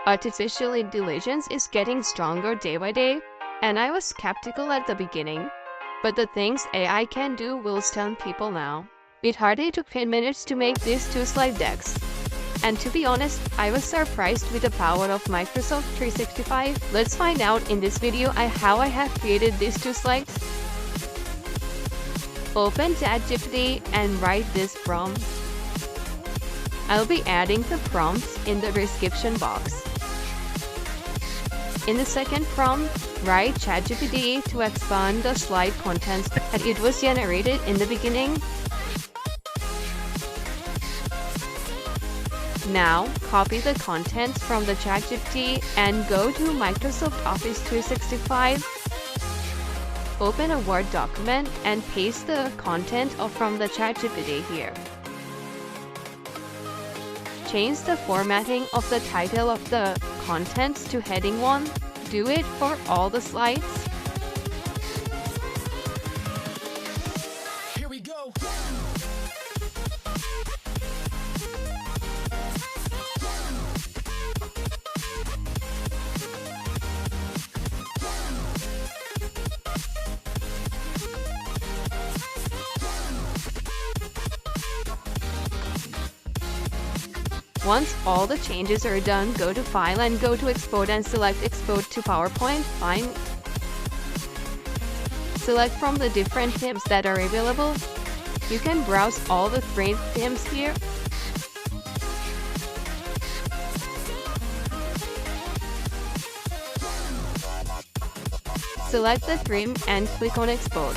Artificial intelligence is getting stronger day by day, and I was skeptical at the beginning. But the things AI can do will stun people now. It hardly took 10 minutes to make these two slide decks. And to be honest, I was surprised with the power of Microsoft 365. Let's find out in this video how I have created these two slides. Open ChatGPT and write this prompt. I'll be adding the prompts in the description box. In the second prompt, write ChatGPT to expand the slide contents that it was generated in the beginning. Now, copy the contents from the ChatGPT and go to Microsoft Office 365. Open a Word document and paste the content from the ChatGPT here. Change the formatting of the title of the contents to heading 1. Do it for all the slides. Here we go. Once all the changes are done, go to File and go to Export and select Export to PowerPoint. Fine. Select from the different themes that are available. You can browse all the 3 themes here. Select the theme and click on Export.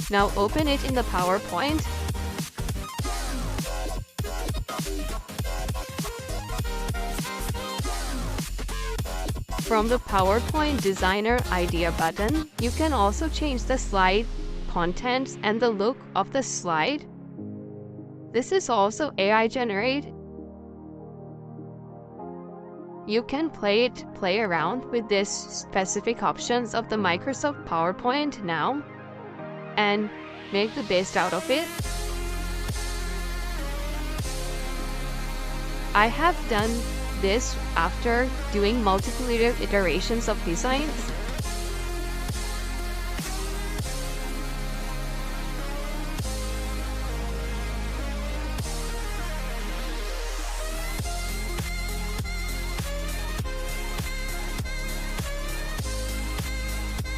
Now open it in the PowerPoint. From the PowerPoint Designer Idea button, you can also change the slide contents and the look of the slide. This is also AI generated. You can play around with these specific options of the Microsoft PowerPoint now and make the best out of it. I have done this after doing multiple iterations of designs.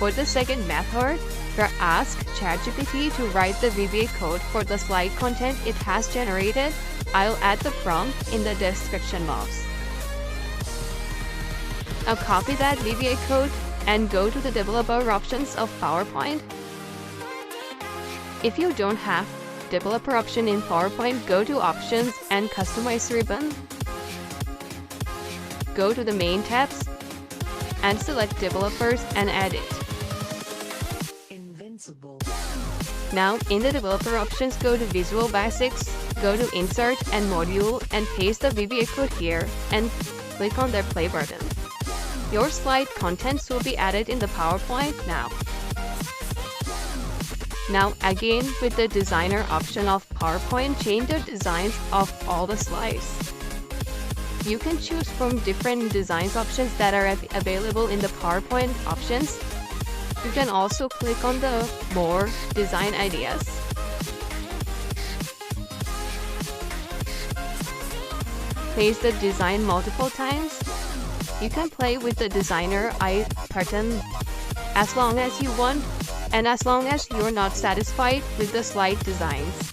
For the second method, ask ChatGPT to write the VBA code for the slide content it has generated. I'll add the prompt in the description box. Now copy that VBA code and go to the developer options of PowerPoint. If you don't have developer option in PowerPoint, go to Options and Customize ribbon. Go to the Main tabs and select Developers and add it. Invincible. Now in the developer options, go to Visual Basics, go to Insert and Module and paste the VBA code here and click on the play button. Your slide contents will be added in the PowerPoint now. Now again, with the designer option of PowerPoint, change the designs of all the slides. You can choose from different designs options that are available in the PowerPoint options. You can also click on the More Design Ideas. Paste the design multiple times. You can play with the designer pattern as long as you want and as long as you're not satisfied with the slide designs.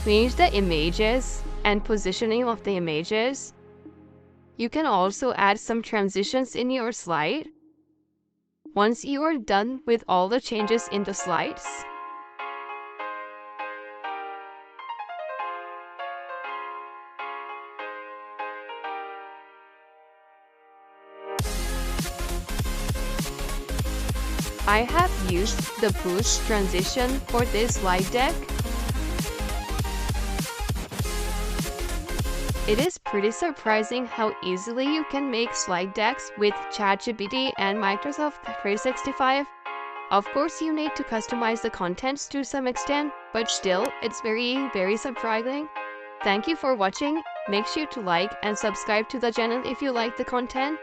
Change the images and positioning of the images. You can also add some transitions in your slide. Once you are done with all the changes in the slides, I have used the push transition for this slide deck. It is pretty surprising how easily you can make slide decks with ChatGPT and Microsoft 365. Of course, you need to customize the contents to some extent, but still, it's very surprising. Thank you for watching. Make sure to like and subscribe to the channel if you like the content.